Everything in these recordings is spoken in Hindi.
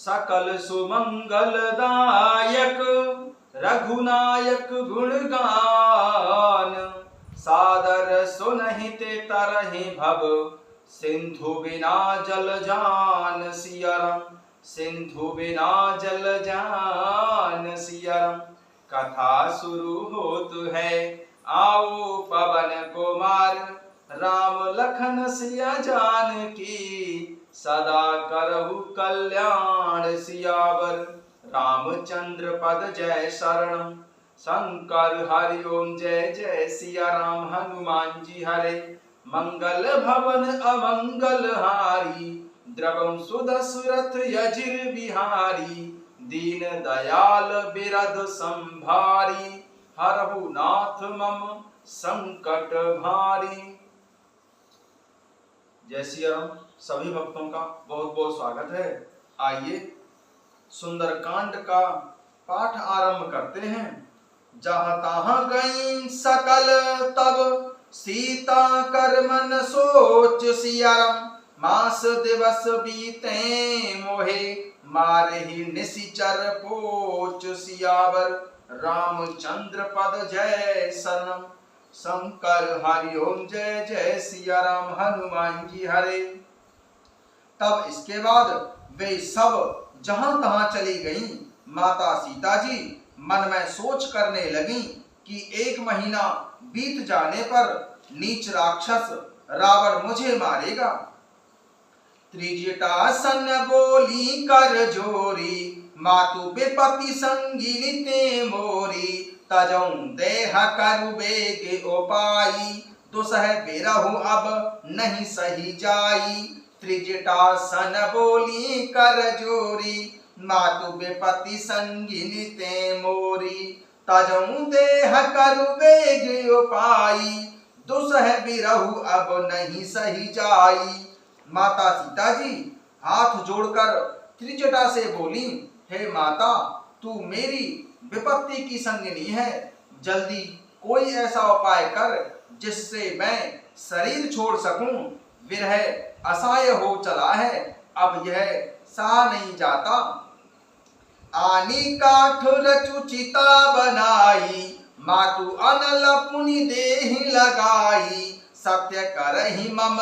सकल सुमंगलदायक रघुनायक गुणगान। सादर सुनहिते तरहि भव सिंधु बिना जल जान सियरम। सिंधु बिना जल जान सियरम। कथा शुरू होत है आओ पवन कुमार। राम लखन सिया जानकी सदा करहु कल्याण सियावर। रामचंद्र पद जय शरणम। शंकर हरि ओम जय जय सिया राम। हनुमान जी हरे मंगल भवन अमंगल हारी। द्रवम सुदशरथ यजिर बिहारी। दीन दयाल बिरद संभारी। हरहु नाथ मम संकट भारी। जय सिया राम। सभी भक्तों का बहुत बहुत स्वागत है। आइए सुंदरकांड का पाठ आरंभ करते हैं। जहाँ तहाँ गई सकल तब सीता कर मन सोच सियाराम। मास दिवस बीते मोहे मारे ही निशिचर पोच सियावर। रामचंद्र पद जय शरणम। शंकर हरि ओम जय जय सिया राम। हनुमान जी हरे। तब इसके बाद वे सब जहां तहां चली गईं। माता सीता जी मन में सोच करने लगी कि 1 महीना बीत जाने पर नीच राक्षस रावण मुझे मारेगा। त्रिजटासन बोली कर जोरी। मातु विपति संगिनी ते मोरी। तजौं देह करु बेग उपाई। दुसह बिरहु अब नहीं सही जाई। त्रिजटासन बोली कर जोरी। मातु विपति संगिनी ते मोरी। तजौं देह करु बेग उपाई। दुसह बिरहु अब नहीं सही जाई। माता सीता जी हाथ जोड़कर त्रिजटा से बोली, हे माता, तू मेरी विपत्ति की संगिनी है। जल्दी कोई ऐसा उपाय कर जिससे मैं शरीर छोड़ सकूं। विरह असहाय हो चला है, अब यह सहा नहीं जाता। आनी काठ रचु चिता बनाई। मातु अनल पुनि देहि लगाई। सत्य करहि मम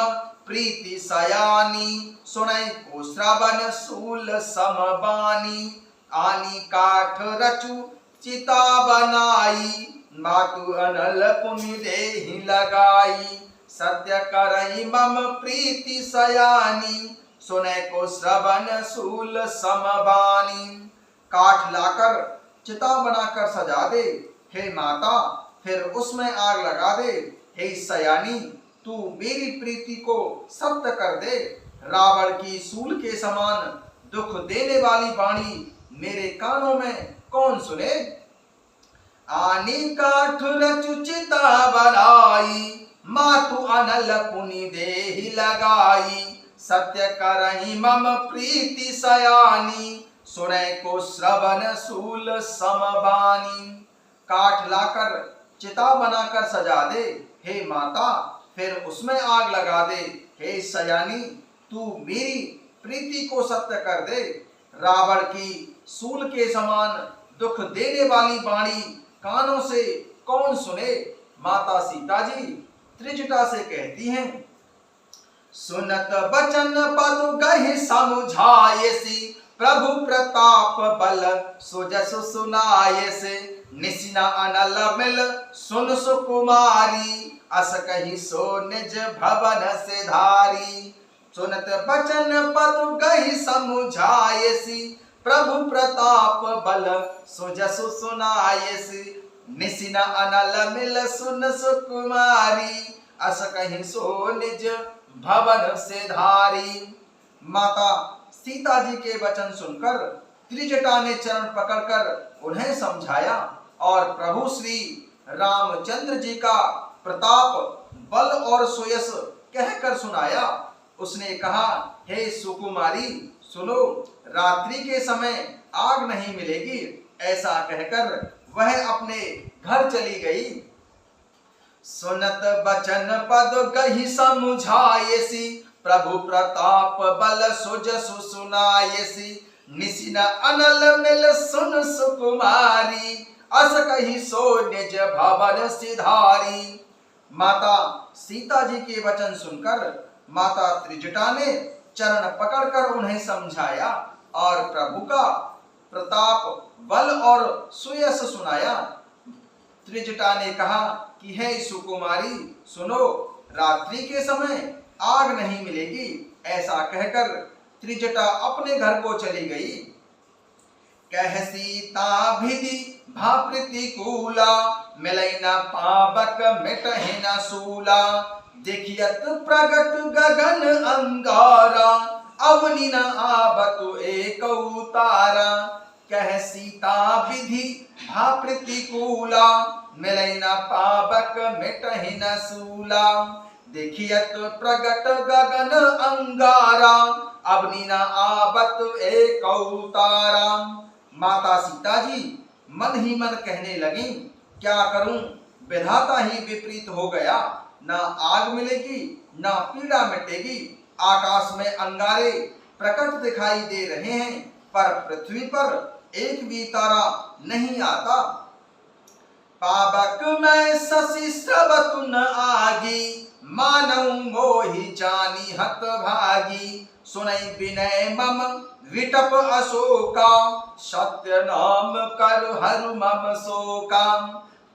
प्रीति सयानी। सुनै को श्रवण शूल समबानी। आनी काठ रचु चिता बनाई। मातु अनल पुनि देहि लगाई। सत्य करहि मम प्रीति सयानी। सुनै को श्रवण शूल समबानी। काठ लाकर चिता बनाकर सजा दे हे माता, फिर उसमें आग लगा दे हे सयानी। तू मेरी प्रीति को सत्य कर दे। रावण की सूल के समान दुख देने वाली वाणी मेरे कानों में कौन सुने। आनी काठ रचु चिता बनाई। मातु अनल पुनि देहि लगाई। सत्य करहि मम प्रीति सयानी। सुनै को श्रवण शूल समबानी। काठ लाकर चिता बनाकर सजा दे हे माता, फिर उसमें आग लगा दे हे सयानी। तू मेरी प्रीति को सत्य कर दे। रावण की सूल के समान दुख देने वाली वाणी कानों से कौन सुने। माता सीता जी त्रिजटा से कहती हैं, सुनत बचन पद गहि समुझायसी। प्रभु प्रताप बल सुजसु सुनायसे। निसिना अनल मिल सुन सुकुमारी। अस कहि सो निज भवन से धारी। सुनत बचन पद गहि समुझायसी। प्रभु प्रताप बल सुजसु सुनायसी। निसिना अनल मिल सुन सुकुमारी। अस कहि सो निज भवन से धारी। माता सीता जी के वचन सुनकर त्रिजटा ने चरण पकड़कर उन्हें समझाया और प्रभु श्री रामचंद्र जी का प्रताप बल और सुयश कहकर सुनाया। उसने कहा, हे सुकुमारी सुनो, रात्रि के समय आग नहीं मिलेगी। ऐसा कहकर वह अपने घर चली गई। सुनत बचन पद गहि समुझायसी। प्रभु प्रताप बल सुजसु सुनायसी। निसिन अनल मिल सुन सुकुमारी, अस कही सो निज भवन सिधारी। माता सीता जी के वचन सुनकर माता त्रिजटा ने चरण पकड़कर उन्हें समझाया और प्रभु का प्रताप, बल और सुयश सुनाया। त्रिजटा ने कहा कि हे सुकुमारी सुनो, रात्रि के समय आग नहीं मिलेगी। ऐसा कहकर त्रिजटा अपने घर को चली गई। कह सीता विधि भा प्रतिकूला, मिलै न पावक मिटहि न सूला। देखियत प्रगट गगन अंगारा, अवनि न आवतु एकौ तारा। कह सीता विधि भा प्रतिकूला, मिलै न पावक मिटहि न सूला। देखियत प्रगट गगन अंगारा, अवनि न आवत एकौ तारा। माता सीता जी मन ही मन कहने लगी, क्या करूं, विधाता ही विपरीत हो गया। न आग मिलेगी न पीड़ा मिटेगी। आकाश में अंगारे प्रकट दिखाई दे रहे हैं, पर पृथ्वी पर एक भी तारा नहीं आता। पावक में शशि स्रवतु न आगी, मानव मोहि जानी हत भागी। सुनै विनय मम विटप अशोका, सत्य नाम कर हरु मम शोका।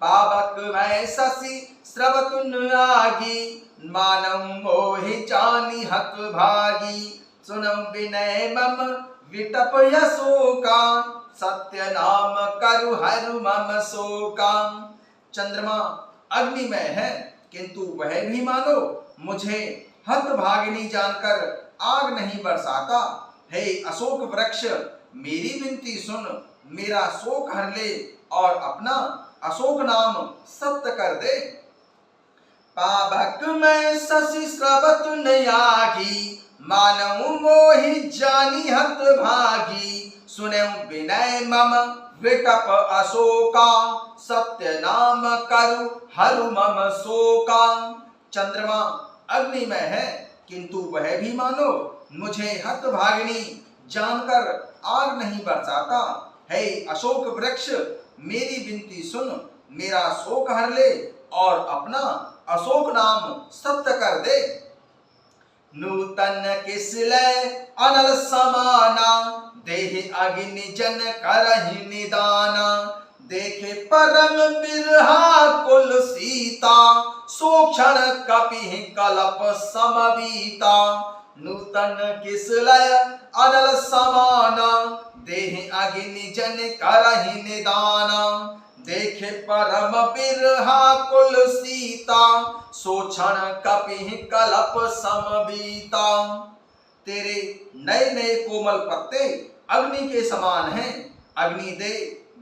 पावक में शशि स्रवतु न आगी, मानव मोहि जानी हत भागी। सुनौ विनय मम विटप अशोका, सत्य नाम करु हरु मम शोका। चंद्रमा अग्निमय है, किंतु वह भी मानो मुझे हतभागिनी जानकर आग नहीं बरसाता। हे अशोक वृक्ष, मेरी विनती सुन, मेरा शोक हर ले और अपना अशोक नाम सत्य कर दे। पावक में शशि स्रवतु न आगी, मानव मोहि जानी हत भागी। सुनौ विनय मम विटप अशोका, सत्य नाम करु हरु मम शोका। चंद्रमा अग्निमय है, किंतु वह भी मानो मुझे हतभागिनी जानकर आग नहीं बरसाता। हे अशोक वृक्ष, मेरी विनती सुन, मेरा शोक हर ले और अपना अशोक नाम सत्य कर दे। नूतन किसलै अनल समाना, देहि अग्नि जन करहि निदाना। देखे परम बिरहा कुल सीता, सो क्षण कपिहि कलप समबीता। नूतन किसलय अनल समाना, देहि अग्नि जन करहि निदाना। देखे परम बिरहा कुल सीता, सो क्षण कपिहि कलप समबीता। तेरे नए नए कोमल पत्ते अग्नि के समान हैं। अग्नि दे,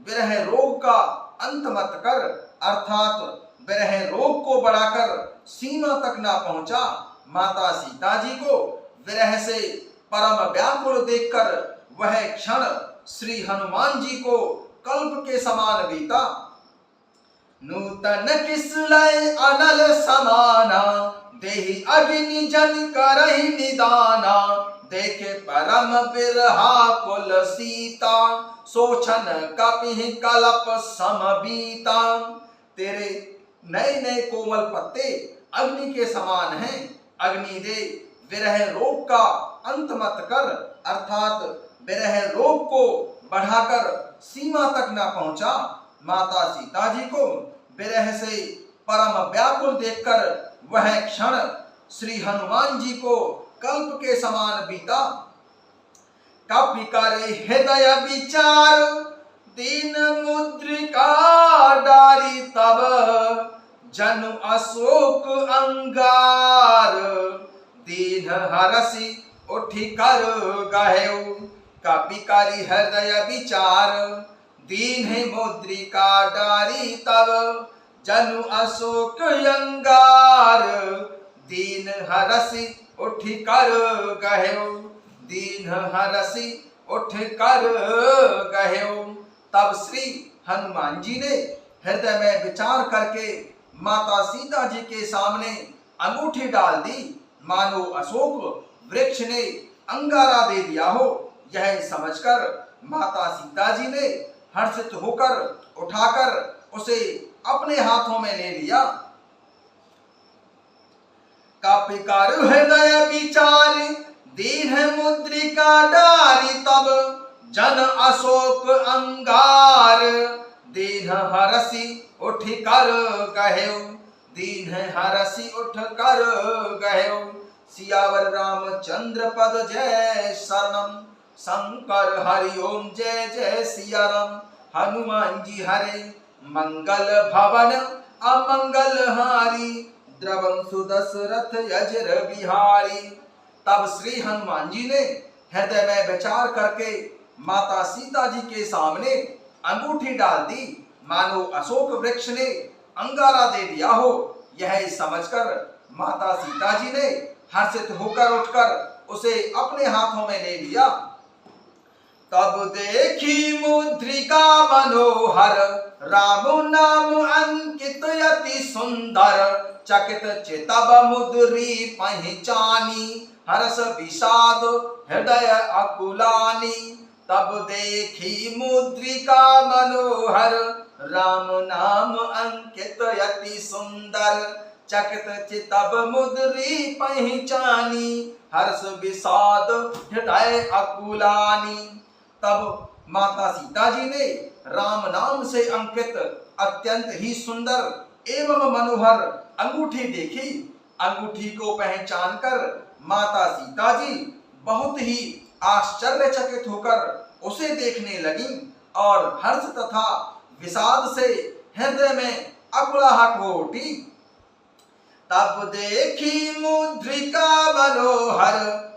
विरह रोग का अंत मत कर, अर्थात विरह रोग को बढ़ाकर सीमा तक ना पहुंचा। माता सीता जी को विरह से परम व्याकुल देखकर वह क्षण श्री हनुमान जी को कल्प के समान बीता। नूतन किसलय अनल समाना, देहि अग्नि जन करहि निदाना। देखे परम बिरहा कुल सीता, सो क्षण कपिहि कलप समबीता। तेरे नए नए कोमल पत्ते अग्नि के समान हैं। अग्नि दे, विरह रोग का अंत मत कर, अर्थात विरह रोग को बढ़ाकर सीमा तक न पहुंचा। माता सीता जी को विरह से परम व्याकुल देखकर वह क्षण श्री हनुमान जी को कल्प के समान बीता। कपि करे हृदय विचार, दीन मुद्रिका डारी तब। जनु अशोक अंगार, दीन हरसि उठि कर गहेउ। कपि करि हृदय विचार, दीन मुद्रिका डारी तब। जनु अशोक अंगार, दीन हरसि उठि कर गहेउ। दीन हरसि उठ कर गहेउ। तब श्री हनुमान जी ने हृदय में विचार करके माता सीता जी के सामने अंगूठी डाल दी, मानो अशोक वृक्ष ने अंगारा दे दिया हो। यह समझकर माता सीता जी ने हर्षित होकर उठाकर उसे अपने हाथों में ले लिया। कापिकार हृदय विचार दीन मुद्रिका डारी, तब जन अशोक अंगार दीन हरसी उठ कर गहेउ, दीन हरसी उठ कर गहेउ। सियावर रामचंद्र पद जय शरणम, शंकर हरि ओम जय जय सिया राम। हनुमान जी हरे मंगल भवन अमंगल हारी, द्रवं सुदशरथ यजर बिहारी। तब श्री हनुमान जी ने हृदय में विचार करके माता सीता जी के सामने अंगूठी डाल दी, मानो अशोक वृक्ष ने अंगारा दे दिया हो। यह समझकर माता सीता जी ने हर्षित होकर उठकर उसे अपने हाथों में ले लिया। तब देखी मुद्रिका मनोहर, राम नाम अंकित अति सुंदर। चकित चितब मुद्री पहचानी, हर्ष विषाद हृदय अकुलानी। तब देखी मुद्रिका मनोहर, राम नाम अंकित अति सुंदर। चकित चितब मुद्री पहचानी, हर्ष विषाद हृदय अकुलानी। तब माता सीता जी ने राम नाम से अंकित अत्यंत ही सुंदर एवं मनोहर अंगूठी देखी। अंगूठी को पहचानकर माता सीता जी बहुत ही आश्चर्यचकित होकर उसे देखने लगी और हर्ष तथा विषाद से हृदय में अकुलाहट हो उठी। तब देखी मुद्रिका मनोहर,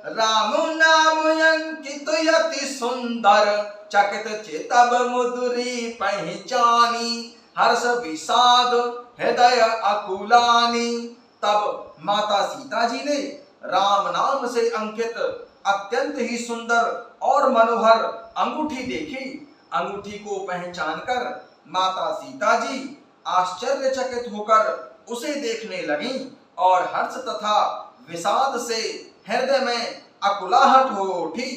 राम नाम अंकित अति सुंदर। चकित चितब मुद्री पहचानी, हर्ष विषाद हृदय अकुलानी। तब माता सीता जी ने राम नाम से अंकित अत्यंत ही सुंदर और मनोहर अंगूठी देखी। अंगूठी को पहचानकर माता सीता जी आश्चर्यचकित होकर उसे देखने लगी और हर्ष तथा विषाद से हृदय में अकुलाहट हो उठी।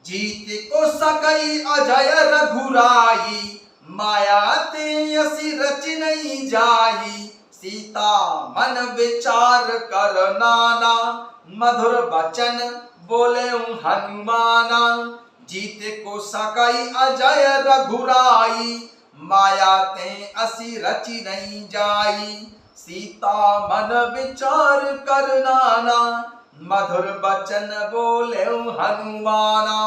जीत को सकई अजय रघुराई, माया ते असी रच नहीं जाई। सीता मन विचार कर नाना, मधुर वचन बोले हनुमाना। जीत को सकई अजय रघुराई, माया ते असी रची नहीं जाई। सीता मन विचार कर नाना, मधुर वचन बोले हनुमाना।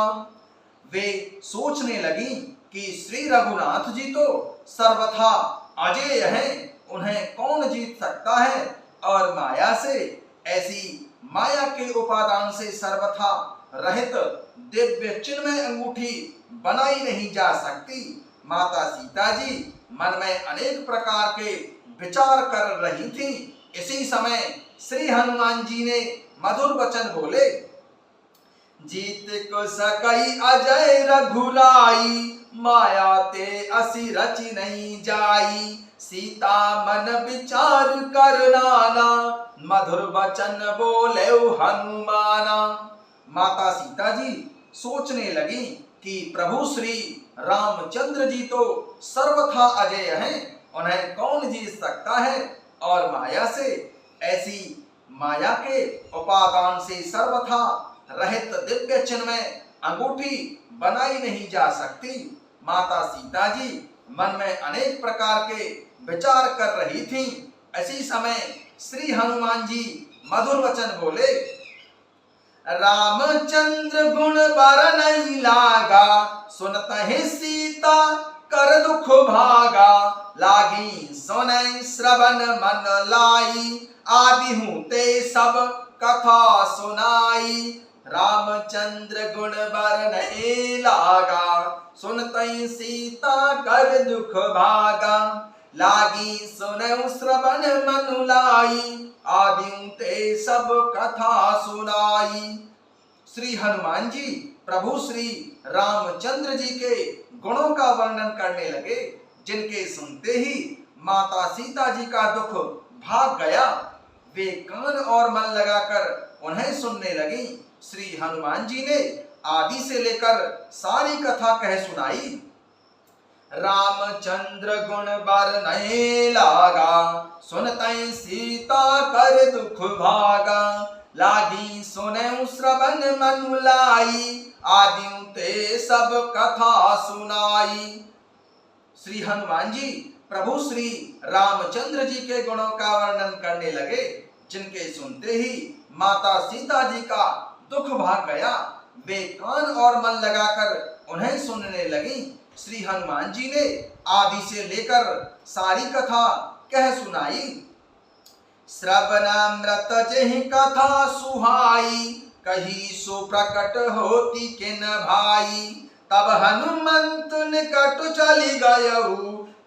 वे सोचने लगी कि श्री रघुनाथ जी तो सर्वथा अजेय हैं, उन्हें कौन जीत सकता है और माया से, ऐसी माया के उपादान से सर्वथा रहित दिव्य चिन्मय अंगूठी बनाई नहीं जा सकती। माता सीता जी मन में अनेक प्रकार के विचार कर रही थी। इसी समय श्री हनुमान जी ने मधुर वचन बोले। जीत को सकई अजय रघुराई, माया ते असी रची नहीं जाई। सीता मन विचार कर नाना, मधुर वचन बोले हनुमाना। माता सीता जी सोचने लगी कि प्रभु श्री रामचंद्र जी तो सर्वथा अजेय हैं, उन्हें कौन जीत सकता है और माया से, ऐसी माया के उपादान से सर्वथा रहित दिव्य चिन्मय अंगूठी बनाई नहीं जा सकती। माता सीता जी मन में अनेक प्रकार के विचार कर रही थीं। इसी समय श्री हनुमान जी मधुर वचन बोले। रामचंद्र गुण बर नहीं लागा, सुनत ही सीता कर दुख भागा। लागी सुनै श्रवण मन लाई, आदि हूँ ते सब कथा सुनाई। रामचंद्र गुण बर नहीं लागा, सुनत ही सीता कर दुख भागा। लागी सुनौ श्रवण मन लाई, आदि ते सब कथा सुनाई। श्री हनुमान जी प्रभु श्री रामचंद्र जी के गुणों का वर्णन करने लगे, जिनके सुनते ही माता सीता जी का दुख भाग गया। वे कान और मन लगाकर उन्हें सुनने लगी। श्री हनुमान जी ने आदि से लेकर सारी कथा कह सुनाई। रामचंद्र गुण बरनए लागा, सुनतै सीता कर दुख भागा। लागी सुनऊ श्रवण मनु लाई, आदियों ते सब कथा सुनाई। श्री हनुमान जी प्रभु श्री रामचंद्र जी के गुणों का वर्णन करने लगे, जिनके सुनते ही माता सीता जी का दुख भाग गया। वे कान और मन लगाकर उन्हें सुनने लगी। श्री हनुमान जी ने आदि से लेकर सारी कथा कह सुनाई। श्रवणामृत जेहि कथा सुहाई, कही सो प्रकट होती किन भाई। तब हनुमंत निकट चली गयऊ,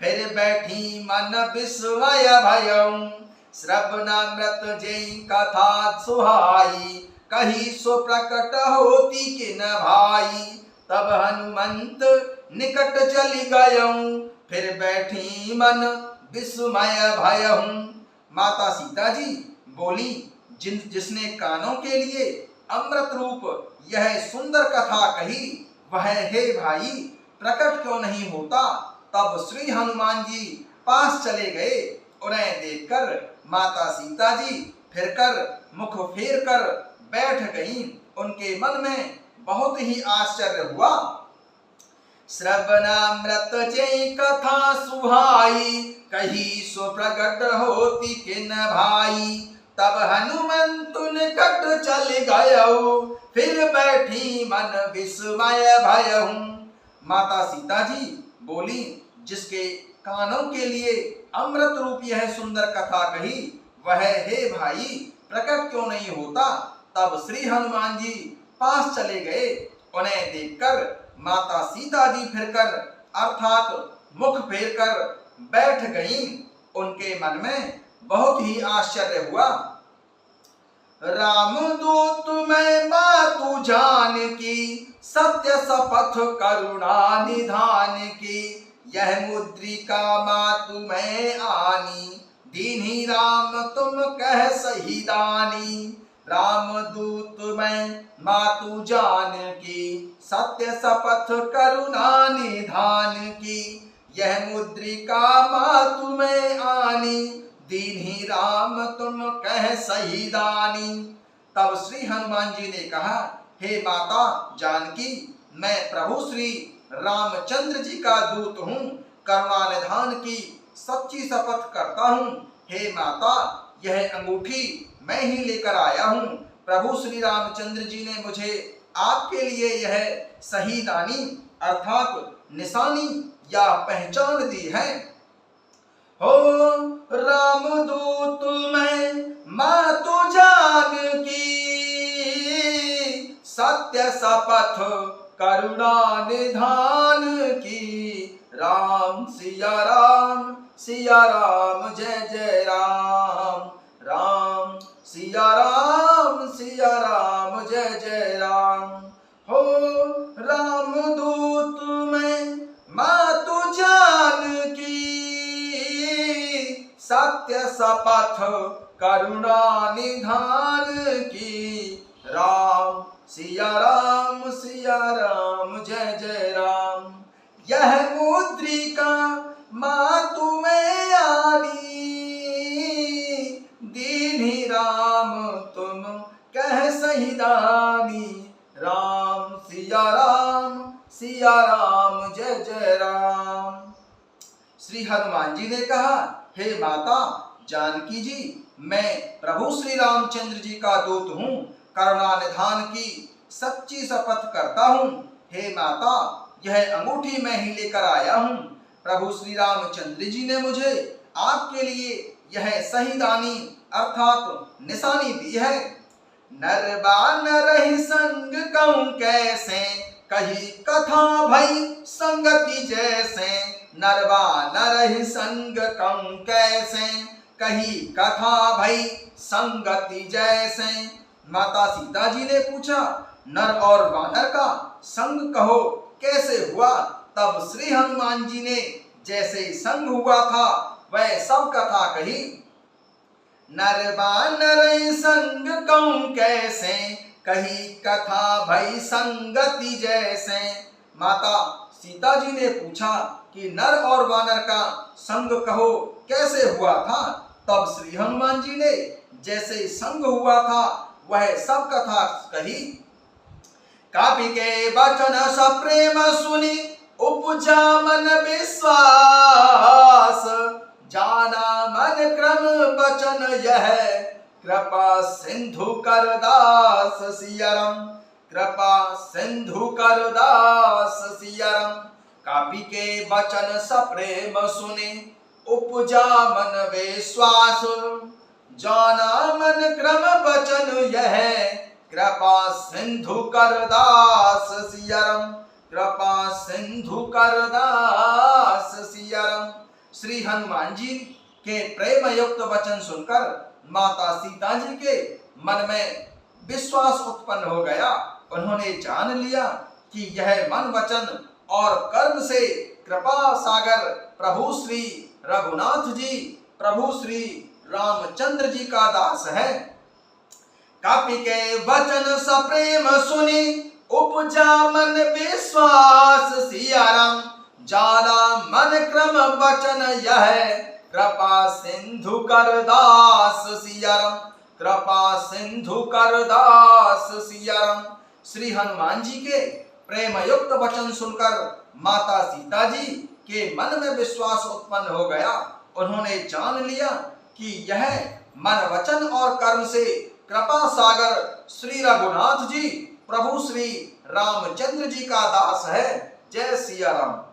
फिर बैठी मन विस्मय भयऊ। श्रवणामृत जेहि कथा सुहाई, कही सो प्रकट होती किन भाई। तब हनुमंत निकट चली गयऊ, फिर बैठी मन विस्मय भयऊ। माता सीता जी बोली, जिसने कानों के लिए अमृत रूप यह सुंदर कथा कही, वह हे भाई प्रकट क्यों नहीं होता। तब श्री हनुमान जी पास चले गए। उन्हें देखकर माता सीता जी फिरकर मुख फेर कर बैठ गईं। उनके मन में बहुत ही आश्चर्य हुआ। श्रवणामृत जेहि कथा सुहाई, कही सो प्रकट होती किन भाई। तब हनुमंत निकट चल गयऊ, फिर बैठी मन विस्मय भयऊ। माता सीता जी बोली, जिसके कानों के लिए अमृत रूप यह सुंदर कथा कही, वह हे भाई प्रकट क्यों नहीं होता। तब श्री हनुमान जी पास चले गए। उन्हें देखकर माता सीता जी फिरकर अर्थात मुख फेरकर बैठ गईं। उनके मन में बहुत ही आश्चर्य हुआ। रामदूत मैं मातु जान की, सत्य शपथ करुणा निधान की। यह मुद्रिका मातु मैं आनी, दीन्ही राम तुम कह सही दानी। रामदूत मैं मातु जान की, सत्य शपथ करुणा निधान की। यह मुद्रिका मातु मैं आनी, दीन्ही राम तुम कह सही दानी। तब श्री हनुमान जी ने कहा, हे माता जानकी, मैं प्रभु श्री रामचंद्र जी का दूत हूँ, करुणा निधान की सच्ची शपथ करता हूँ। हे माता, यह अंगूठी मैं ही लेकर आया हूँ। प्रभु श्री रामचंद्र जी ने मुझे आपके लिए यह सही दानी अर्थात निशानी या पहचान दी है। हो रामदूत मैं मातु जान की, सत्य शपथ करुणा निधान की। राम सिया राम जय जय राम। राम सिया राम जय जय राम। हो रामदूत मैं मातु जान की, सत्य शपथ करुणा निधान की। राम सिया राम जय जय राम। यह मुद्रिका मातु मैं आनी, दीन्ही राम तुम कह सही दानी। राम सिया राम जय जय राम। श्री हनुमान जी ने कहा, हे माता जानकी जी, मैं प्रभु श्री रामचंद्र जी का दूत हूँ, करुणा निधान की सच्ची शपथ करता हूँ। हे माता, यह अंगूठी मैं ही लेकर आया हूँ। प्रभु श्री रामचंद्र जी ने मुझे आपके लिए यह सही दानी अर्थात निशानी दी है। नरबा नरहि संग कहूँ कैसे, कही कथा भई संगति जैसे। नरबा नरहि संग कहूँ कैसे, कही कथा भई संगति जैसे। माता सीता जी ने पूछा, नर और वानर का संग कहो कैसे हुआ। तब श्री हनुमान जी ने जैसे संग हुआ था वह सब कथा कही। नर वानर संग कहूँ कैसे, कही कथा भई संगति जैसे। माता सीता जी ने पूछा कि नर और वानर का संग कहो कैसे हुआ था। तब श्री हनुमान जी ने जैसे संग हुआ था वह सब कथा कही। कपि के वचन सप्रेम सुनी उपजा मन विश्वास। जाना मन क्रम वचन यह कृपा सिंधु कर दास सियाराम। कृपा सिंधु कर दास सियाराम। कपि के वचन सप्रेम सुने उपजा मन विश्वास। जाना मन क्रम वचन यह कृपा सिंधु कर दास सियाराम। कृपा सिंधु कर दास सियाराम। श्री हनुमान जी के प्रेम युक्त वचन सुनकर माता सीता जी के मन में विश्वास उत्पन्न हो गया। उन्होंने जान लिया कि यह मन वचन और कर्म से कृपा सागर प्रभु श्री रघुनाथ जी, प्रभु श्री रामचंद्र जी का दास है। कपि के वचन सप्रेम सुनी उपजा मन विश्वास सियाराम। जाना मन क्रम वचन यह कृपा सिंधु कर दास सियाराम। कृपा सिंधु कर दास सियाराम। श्री हनुमान जी के प्रेम युक्त वचन सुनकर माता सीता जी के मन में विश्वास उत्पन्न हो गया। उन्होंने जान लिया कि यह मन वचन और कर्म से कृपा सागर श्री रघुनाथ जी, प्रभु श्री रामचंद्र जी का दास है। जय सिया राम।